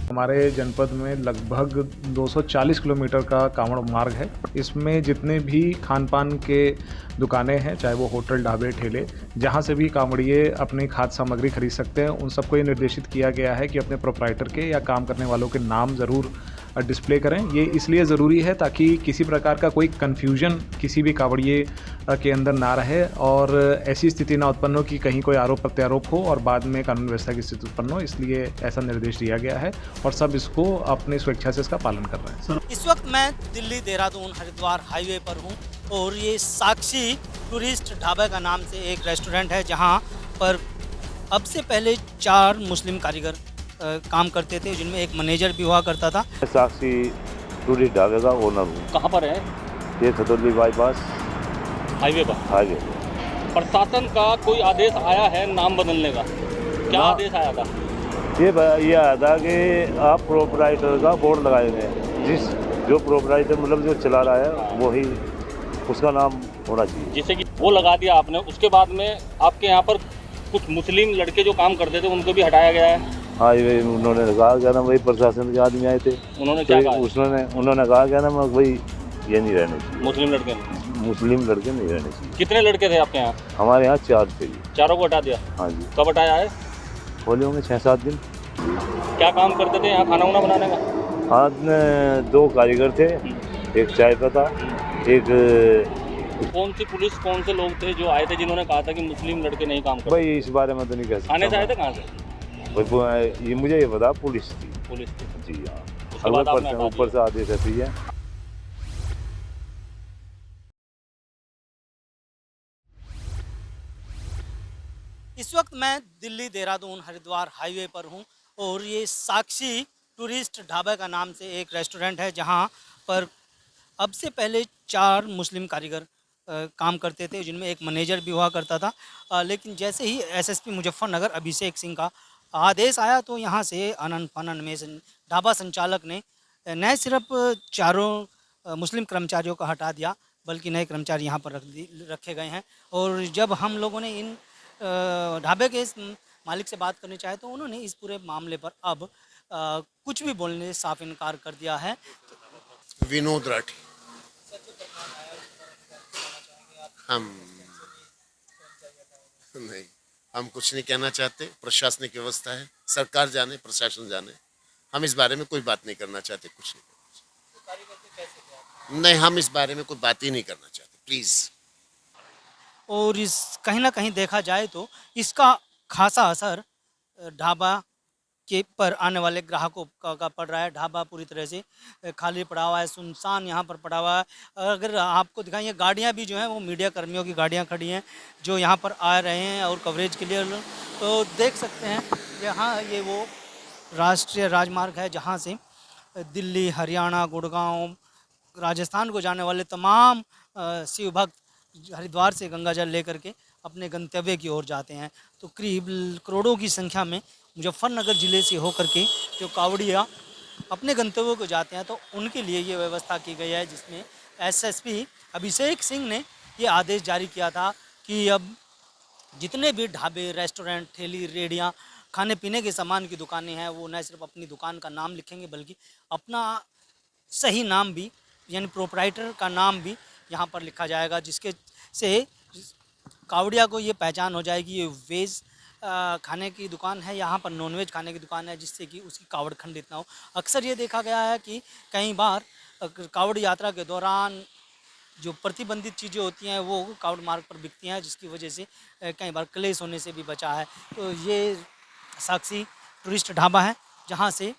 हमारे जनपद में लगभग 240 किलोमीटर का कांवड़ मार्ग है। इसमें जितने भी खान-पान के दुकानें हैं, चाहे वो होटल, ढाबे, ठेले, जहाँ से भी कांवड़िए अपनी खाद्य सामग्री खरीद सकते हैं, उन सबको ये निर्देशित किया गया है कि अपने प्रोप्राइटर के या काम करने वालों के नाम ज़रूर डिस्प्ले करें। ये इसलिए ज़रूरी है ताकि किसी प्रकार का कोई कन्फ्यूजन किसी भी कांवड़िए के अंदर ना रहे और ऐसी स्थिति ना उत्पन्न हो कि कहीं कोई आरोप प्रत्यारोप हो और बाद में कानून व्यवस्था की स्थिति उत्पन्न हो, इसलिए ऐसा निर्देश दिया गया है और सब इसको अपनी स्वेच्छा से इसका पालन कर रहे हैं। इस वक्त मैं दिल्ली देहरादून हरिद्वार हाईवे पर हूँ और ये साक्षी टूरिस्ट ढाबा का नाम से एक रेस्टोरेंट है जहाँ पर अब से पहले 4 मुस्लिम कारीगर काम करते थे, जिनमें एक मैनेजर भी हुआ करता था। साक्षी टूरिस्ट ढाबे का ओनर हूँ। कहाँ पर है? ये खतौली बाईपास हाईवे पर। हाईवे। प्रशासन का कोई आदेश आया है नाम बदलने का? क्या आदेश आया था? ये आया था कि आप प्रोपराइटर का बोर्ड लगाएंगे, जो प्रोपराइटर मतलब जो चला रहा है वही उसका नाम होना चाहिए। जैसे कि वो लगा दिया आपने, उसके बाद में आपके यहाँ पर कुछ मुस्लिम लड़के जो काम करते थे उनको भी हटाया गया है। हाँ, ये उन्होंने कहा क्या ना, वही प्रशासन के आदमी आए थे। उन्होंने क्या कहा? उन्होंने कहा क्या ना, वही ये नहीं रहने चाहिए, मुस्लिम लड़के नहीं रहने चाहिए। कितने लड़के थे आपके यहाँ? हमारे यहाँ 4 थे। चारों को हटा दिया? हाँ जी। कब हटाया है? होले होंगे 6-7 दिन। क्या काम करते थे यहाँ खाना वाना बनाने का? हाँ, 2 कारीगर थे, एक चाय का था, एक कौन सी पुलिस, कौन से लोग थे जो आए थे जिन्होंने कहा था कि मुस्लिम लड़के नहीं काम करते? भाई इस बारे में तो नहीं कह सकता। थाने से आए थे? कहाँ से? ये मुझे ये पता, पुलिस थी। पुलिस थी। जी हाँ। उसके बाद आपने हटा ऊपर से आदेश रहती है। इस वक्त मैं दिल्ली देहरादून हरिद्वार हाईवे पर हूँ और ये साक्षी टूरिस्ट ढाबा का नाम से एक रेस्टोरेंट है जहाँ पर अब से पहले 4 मुस्लिम कारीगर काम करते थे, जिनमें एक मैनेजर भी हुआ करता था। लेकिन जैसे ही एसएसपी मुजफ्फरनगर अभिषेक सिंह का आदेश आया तो यहाँ से अनन फनन में ढाबा संचालक ने न सिर्फ चारों मुस्लिम कर्मचारियों को हटा दिया, बल्कि नए कर्मचारी यहाँ पर रखे गए हैं। और जब हम लोगों ने इन ढाबे के इस मालिक से बात करनी चाहे तो उन्होंने इस पूरे मामले पर अब कुछ भी बोलने से साफ इनकार कर दिया है। विनोद राठी। हम नहीं, हम कुछ नहीं कहना चाहते। प्रशासनिक व्यवस्था है, सरकार जाने, प्रशासन जाने। हम इस बारे में कोई बात नहीं करना चाहते, कुछ नहीं, हम इस बारे में कोई बात ही नहीं करना चाहते, प्लीज। और इस कहीं ना कहीं देखा जाए तो इसका खासा असर ढाबा के पर आने वाले ग्राहकों का पड़ रहा है। ढाबा पूरी तरह से खाली पड़ा हुआ है, सुनसान यहाँ पर पड़ा हुआ है। अगर आपको दिखाएं, ये गाड़ियाँ भी जो हैं वो मीडिया कर्मियों की गाड़ियाँ खड़ी हैं जो यहाँ पर आ रहे हैं और कवरेज के लिए। तो देख सकते हैं यहाँ ये वो राष्ट्रीय राजमार्ग है जहाँ से दिल्ली, हरियाणा, गुड़गांव, राजस्थान को जाने वाले तमाम शिव भक्त हरिद्वार से गंगा जल लेकर के अपने गंतव्य की ओर जाते हैं। तो करीब करोड़ों की संख्या में मुजफ्फरनगर ज़िले से होकर के जो कावड़िया अपने गंतव्यों को जाते हैं, तो उनके लिए ये व्यवस्था की गई है, जिसमें एसएसपी अभिषेक सिंह ने ये आदेश जारी किया था कि अब जितने भी ढाबे, रेस्टोरेंट, ठेली, रेहड़ियाँ, खाने पीने के सामान की दुकानें हैं, वो न सिर्फ अपनी दुकान का नाम लिखेंगे बल्कि अपना सही नाम भी, यानी प्रोप्राइटर का नाम भी यहाँ पर लिखा जाएगा, जिसके से कावड़िया को ये पहचान हो जाएगी ये वेज खाने की दुकान है, यहाँ पर नॉनवेज खाने की दुकान है, जिससे कि उसकी कावड़ खंडित ना हो। अक्सर ये देखा गया है कि कई बार कावड़ यात्रा के दौरान जो प्रतिबंधित चीज़ें होती हैं वो कावड़ मार्ग पर बिकती हैं, जिसकी वजह से कई बार क्लेश होने से भी बचा है। तो ये साक्षी टूरिस्ट ढाबा है जहाँ से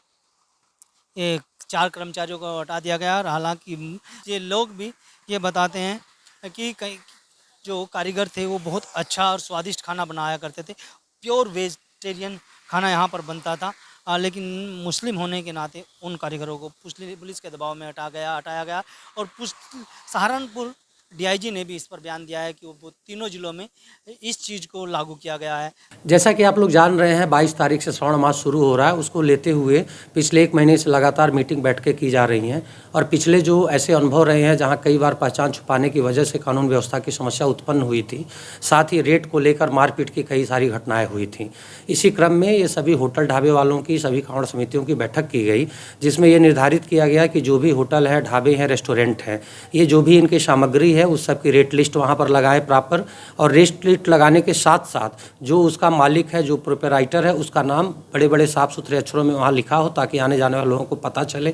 4 कर्मचारियों को हटा दिया गया। और हालांकि ये लोग भी ये बताते हैं कि कई जो कारीगर थे वो बहुत अच्छा और स्वादिष्ट खाना बनाया करते थे। प्योर वेजिटेरियन खाना यहाँ पर बनता था, लेकिन मुस्लिम होने के नाते उन कारीगरों को पुलिस के दबाव में हटाया गया और सहारनपुर डीआईजी ने भी इस पर बयान दिया है कि वो तीनों जिलों में इस चीज़ को लागू किया गया है। जैसा कि आप लोग जान रहे हैं 22 तारीख से श्रावण मास शुरू हो रहा है, उसको लेते हुए पिछले 1 महीने से लगातार मीटिंग बैठकें की जा रही हैं और पिछले जो ऐसे अनुभव रहे हैं जहां कई बार पहचान छुपाने की वजह से कानून व्यवस्था की समस्या उत्पन्न हुई थी, साथ ही रेट को लेकर मारपीट की कई सारी घटनाएं हुई थी। इसी क्रम में ये सभी होटल ढाबे वालों की, सभी कांवड़ समितियों की बैठक की गई, जिसमें ये निर्धारित किया गया कि जो भी होटल है, ढाबे हैं, रेस्टोरेंट हैं, ये जो भी इनकी सामग्री है उस सब की रेट लिस्ट वहाँ पर लगाए प्रॉपर, और रेट लिस्ट लगाने के साथ साथ जो उसका मालिक है, जो प्रोपराइटर है, उसका नाम बड़े बड़े साफ सुथरे अक्षरों में वहाँ लिखा हो ताकि आने जाने वाले लोगों को पता चले।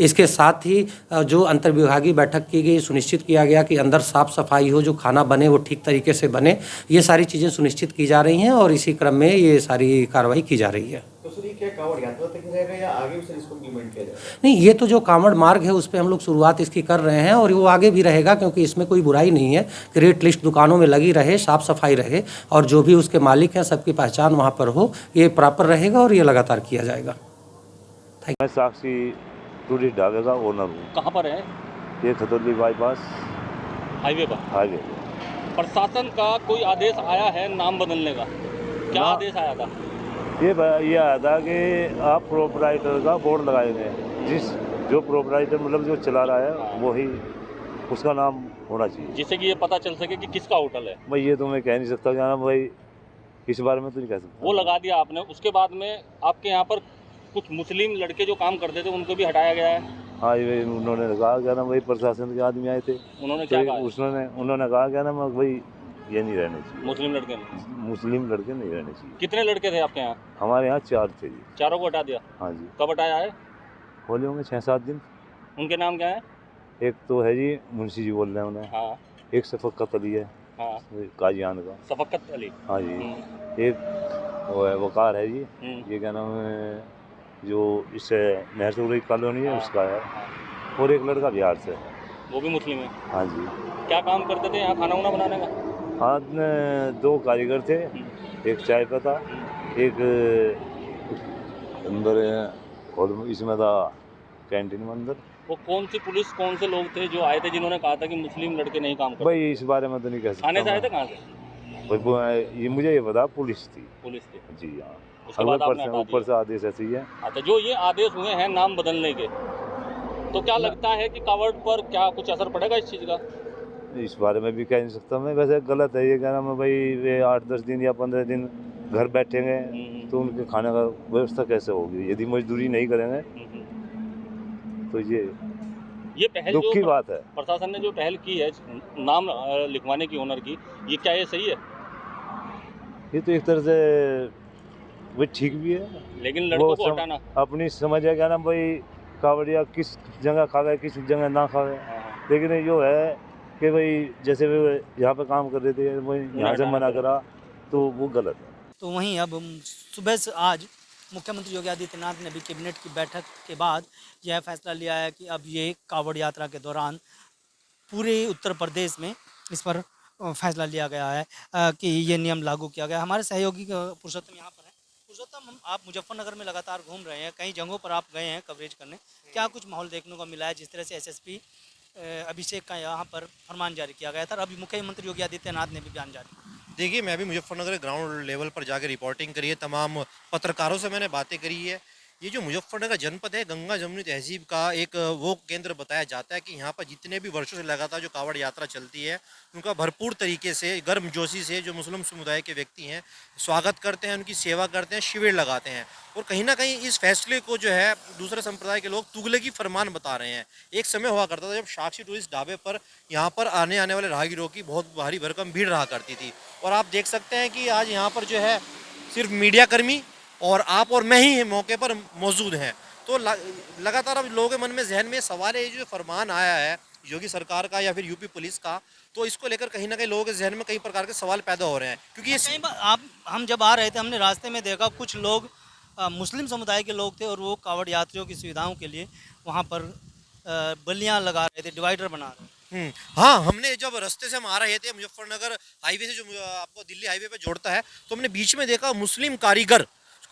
इसके साथ ही जो अंतर्विभागीय बैठक की गई, सुनिश्चित किया गया कि अंदर साफ सफाई हो, जो खाना बने वो ठीक तरीके से बने। ये सारी चीज़ें सुनिश्चित की जा रही हैं और इसी क्रम में ये सारी कार्रवाई की जा रही है। तो सर ये क्या कांवड़ यात्रा तक रहेगा या आगे भी सर इसको इम्प्लीमेंट किया जाएगा? नहीं, ये तो जो कांवड़ मार्ग है उस पर हम लोग शुरुआत इसकी कर रहे हैं और वो आगे भी रहेगा, क्योंकि इसमें कोई बुराई नहीं है कि रेट लिस्ट दुकानों में लगी रहे, साफ सफाई रहे और जो भी उसके मालिक हैं सबकी पहचान वहाँ पर हो, ये प्रॉपर रहेगा और ये लगातार किया जाएगा। मैं साक्षी टूरिस्ट ढाबे का ओनर हूँ। कहाँ पर है? ये खतौली बाईपास हाईवे पर। हाईवे। प्रशासन का कोई आदेश आया है नाम बदलने का? क्या ना- आदेश आया था? ये आया था कि आप प्रोपराइटर का बोर्ड लगाएंगे, जो प्रोपराइटर मतलब जो चला रहा है वही उसका नाम होना चाहिए, जिससे कि ये पता चल सके कि किसका होटल है। भाई ये तो मैं कह नहीं सकता क्या ना भाई, इस बारे में तो नहीं कह सकता। वो लगा दिया आपने, उसके बाद में आपके यहाँ पर कुछ मुस्लिम लड़के जो काम करते थे उनको भी हटाया गया है। हाँ, ये उन्होंने कहा क्या ना भाई, प्रशासन के आदमी आए थे, उन्होंने क्या तो कहा? उन्होंने कहा क्या ना भाई ये नहीं रहने चाहिए, मुस्लिम लड़के ने। मुस्लिम लड़के नहीं रहने चाहिए। कितने लड़के थे आपके यहाँ? हमारे यहाँ 4 थे जी। चारों को हटा दिया? हाँ जी। कब हटाया है? होले होंगे 6-7 दिन। उनके नाम क्या है? एक तो है जी मुंशी जी बोल रहे हैं उन्हें, हाँ एक शफकत अली है हाँ। काजियान का। शफकत अली। हाँ जी। हम्म, एक वो है वकार है जी, हम्म, ये क्या नाम है, जो इससे नहरसुरी कॉलोनी है हाँ, उसका है, हाँ। और एक लड़का बिहार से। वो भी मुस्लिम है। हाँ जी। क्या काम करते थे यहाँ खाना वाना बनाने का? हाँ, 2 कारीगर थे, एक चाय का था, एक अंदर और इसमें था कैंटीन में अंदर। वो कौन सी पुलिस, कौन से लोग थे जो आए थे जिन्होंने कहा था कि मुस्लिम लड़के नहीं काम करते? भाई इस बारे में तो नहीं कह सकता। थाने से आए थे? मैं। कहाँ से? भाई ये मुझे ये पता पुलिस थी पुलिस थे। जी। हाँ, उसके बाद आपने हटा ऊपर दिया। से आदेश ऐसे ही है। अच्छा, जो ये आदेश हुए हैं नाम बदलने के, तो क्या लगता है कि कांवड़ पर क्या कुछ असर पड़ेगा इस चीज़ का? इस बारे में भी कह नहीं सकता मैं, वैसे गलत है ये कहना मैं भाई, वे 8-10 दिन या 15 दिन घर बैठेंगे तो उनके खाने का व्यवस्था कैसे होगी, यदि मजदूरी नहीं करेंगे तो ये पहल दुख जो की बात है। प्रशासन ने जो पहल की है नाम लिखवाने की ओनर की, ये क्या ये सही है? ये तो एक तरह से वो ठीक भी है, लेकिन लड़कों को सम- हटाना। अपनी समझ है क्या ना भाई, कावड़िया किस जगह खा गए किस जगह ना खा गए, हाँ, लेकिन ये जो है कि भाई जैसे वे यहाँ पे काम कर रहे थे वही यहाँ से मना करा तो वो गलत है। तो वहीं अब सुबह से आज मुख्यमंत्री योगी आदित्यनाथ ने भी कैबिनेट की बैठक के बाद यह फैसला लिया है कि अब ये कांवड़ यात्रा के दौरान पूरे उत्तर प्रदेश में इस पर फैसला लिया गया है कि ये नियम लागू किया गया। हमारे सहयोगी पुरुषोत्तम यहाँ पर हैं। पुरुषोत्तम, आप मुजफ्फरनगर में लगातार घूम रहे हैं, कई जगहों पर आप गए हैं कवरेज करने, क्या कुछ माहौल देखने को मिला है? जिस तरह से एसएसपी अभिषेक का यहाँ पर फरमान जारी किया गया था, अभी मुख्यमंत्री योगी आदित्यनाथ ने भी बयान जारी किया। देखिए, मैं भी मुजफ्फरनगर ग्राउंड लेवल पर जाकर रिपोर्टिंग करी है, तमाम पत्रकारों से मैंने बातें करी है। ये जो मुजफ्फरनगर जनपद है, गंगा जमुनी तहजीब का एक वो केंद्र बताया जाता है कि यहाँ पर जितने भी वर्षों से लगातार जो कांवड़ यात्रा चलती है उनका भरपूर तरीके से गर्मजोशी से जो मुस्लिम समुदाय के व्यक्ति हैं स्वागत करते हैं, उनकी सेवा करते हैं, शिविर लगाते हैं। और कहीं ना कहीं इस फैसले को जो है दूसरे संप्रदाय के लोग तुगलकी फरमान बता रहे हैं। एक समय हुआ करता था जब साक्षी टूरिस्ट ढाबे पर यहाँ पर आने वाले राहगीरों की बहुत भारी भरकम भीड़ रहा करती थी, और आप देख सकते हैं कि आज यहाँ पर जो है सिर्फ मीडिया कर्मी और आप और मैं ही मौके पर मौजूद हैं। तो लगातार अब लोगों के मन में जहन में सवाल है, ये जो फरमान आया है योगी सरकार का या फिर यूपी पुलिस का, तो इसको लेकर कहीं ना कहीं लोगों के जहन में कई प्रकार के सवाल पैदा हो रहे हैं। क्योंकि ये कई बार हम जब आ रहे थे, हमने रास्ते में देखा कुछ लोग मुस्लिम समुदाय के लोग थे और वो कांवड़ यात्रियों की सुविधाओं के लिए वहाँ पर बल्लियाँ लगा रहे थे, डिवाइडर बना रहे थे। हाँ, हमने जब रास्ते से हम आ रहे थे मुजफ्फरनगर हाईवे से जो आपको दिल्ली हाईवे पे जोड़ता है, तो हमने बीच में देखा मुस्लिम कारीगर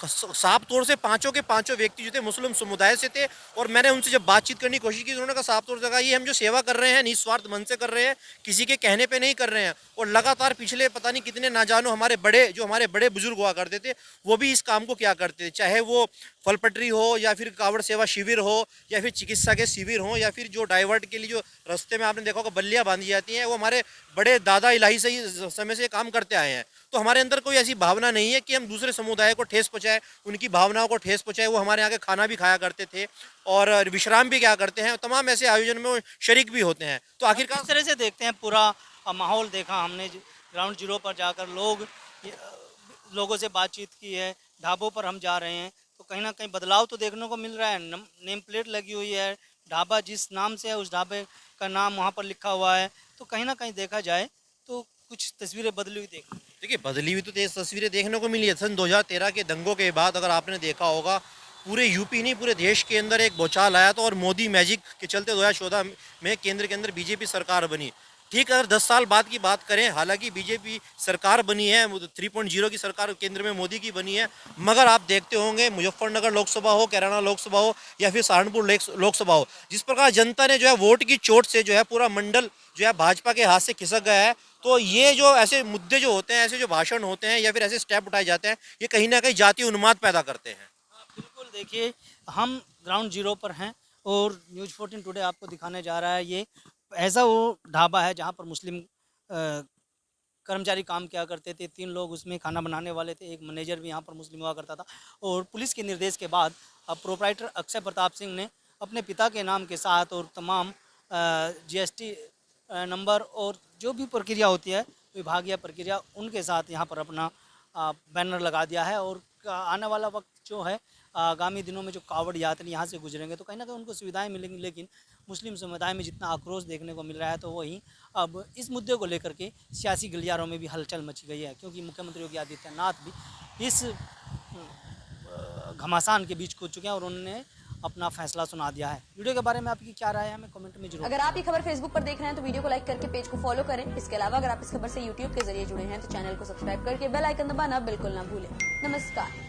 साफ तौर से पांचों के पांचों व्यक्ति जो थे मुस्लिम समुदाय से थे। और मैंने उनसे जब बातचीत करने की कोशिश की तो उन्होंने कहा साफ तौर से कहा ये हम जो सेवा कर रहे हैं निस्वार्थ मन से कर रहे हैं, किसी के कहने पे नहीं कर रहे हैं। और लगातार पिछले पता नहीं कितने ना जानो हमारे बड़े बुजुर्ग हुआ करते थे वो भी इस काम को क्या करते थे, चाहे वो फल पटरी हो या फिर कावड़ सेवा शिविर हो या फिर चिकित्सा के शिविर हो या फिर जो डाइवर्ट के लिए जो रास्ते में आपने देखा होगा बल्लियाँ बांधी जाती हैं, वो हमारे बड़े दादा इलाही से ही समय से काम करते आए हैं। तो हमारे अंदर कोई ऐसी भावना नहीं है कि हम दूसरे समुदाय को ठेस पहुँचाए, उनकी भावनाओं को ठेस पहुँचाए। वो हमारे यहाँ के खाना भी खाया करते थे और विश्राम भी क्या करते हैं, तमाम ऐसे आयोजन में वो शरीक भी होते हैं। तो आखिरकार किस तरह से देखते हैं पूरा माहौल देखा हमने ग्राउंड जीरो पर जाकर लोगों से बातचीत की है, ढाबों पर हम जा रहे हैं तो कहीं ना कहीं बदलाव तो देखने को मिल रहा है। नेम प्लेट लगी हुई है, ढाबा जिस नाम से है उस ढाबे का नाम वहाँ पर लिखा हुआ है। तो कहीं ना कहीं देखा जाए तो कुछ तस्वीरें बदली हुई देखिए बदली हुई तो तेज तस्वीरें देखने को मिली है। सन 2013 के दंगों के बाद अगर आपने देखा होगा पूरे यूपी नहीं पूरे देश के अंदर एक भूचाल आया था और मोदी मैजिक के चलते 2014 में केंद्र के अंदर बीजेपी सरकार बनी। ठीक अगर 10 साल बाद की बात करें, हालांकि बीजेपी सरकार बनी है, 3.0 की सरकार केंद्र में मोदी की बनी है, मगर आप देखते होंगे मुजफ्फरनगर लोकसभा हो, कैराना लोकसभा हो या फिर सहारनपुर लोकसभा हो, जिस प्रकार जनता ने जो है वोट की चोट से जो है पूरा मंडल जो है भाजपा के हाथ से खिसक गया है। तो ये जो ऐसे मुद्दे जो होते हैं, ऐसे जो भाषण होते हैं या फिर ऐसे स्टेप उठाए जाते हैं, ये कहीं ना कहीं जातीय उन्माद पैदा करते हैं। बिल्कुल, देखिए हम ग्राउंड जीरो पर हैं और न्यूज़ 14 टुडे आपको दिखाने जा रहा है ये ऐसा वो ढाबा है जहाँ पर मुस्लिम कर्मचारी काम किया करते थे। 3 लोग उसमें खाना बनाने वाले थे, एक मैनेजर भी यहाँ पर मुस्लिम हुआ करता था। और पुलिस के निर्देश के बाद अब प्रोप्राइटर अक्षय प्रताप सिंह ने अपने पिता के नाम के साथ और तमाम GST नंबर और जो भी प्रक्रिया होती है विभागीय प्रक्रिया उनके साथ यहाँ पर अपना बैनर लगा दिया है। और आने वाला वक्त जो है आगामी दिनों में जो कावड़ यात्री यहाँ से गुजरेंगे तो कहीं ना कहीं उनको सुविधाएं मिलेंगी, लेकिन मुस्लिम समुदाय में जितना आक्रोश देखने को मिल रहा है तो वहीं अब इस मुद्दे को लेकर के सियासी गलियारों में भी हलचल मची गई है, क्योंकि मुख्यमंत्री योगी आदित्यनाथ भी इस घमासान के बीच कूद चुके हैं और उन्होंने अपना फैसला सुना दिया है। वीडियो के बारे में आपकी क्या राय है हमें कमेंट में जरूर। अगर आप ये खबर फेसबुक पर देख रहे हैं तो वीडियो को लाइक करके पेज को फॉलो करें। इसके अलावा अगर आप इस खबर से यूट्यूब के जरिए जुड़े हैं तो चैनल को सब्सक्राइब करके बेल आइकन दबाना बिल्कुल ना भूलें। नमस्कार।